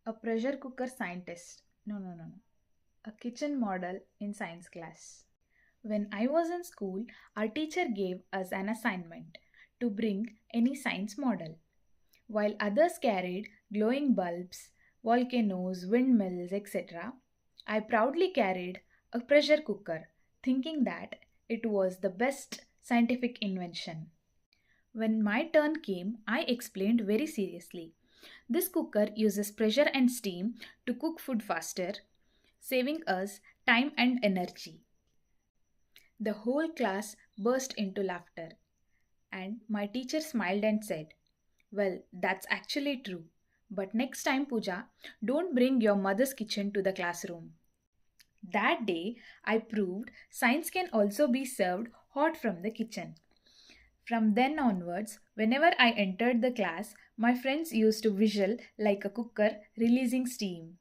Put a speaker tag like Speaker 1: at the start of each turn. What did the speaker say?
Speaker 1: A pressure cooker scientist. No, no, no, no. A kitchen model in science class. When I was in school, our teacher gave us an assignment to bring any science model. While others carried glowing bulbs, volcanoes, windmills, etc., I proudly carried a pressure cooker, thinking that it was the best scientific invention. When my turn came, I explained very seriously. This cooker uses pressure and steam to cook food faster, saving us time and energy. The whole class burst into laughter, and my teacher smiled and said, "Well, that's actually true. But next time, Pooja, don't bring your mother's kitchen to the classroom." That day, I proved science can also be served hot from the kitchen. From then onwards, whenever I entered the class, my friends used to whistle like a cooker releasing steam.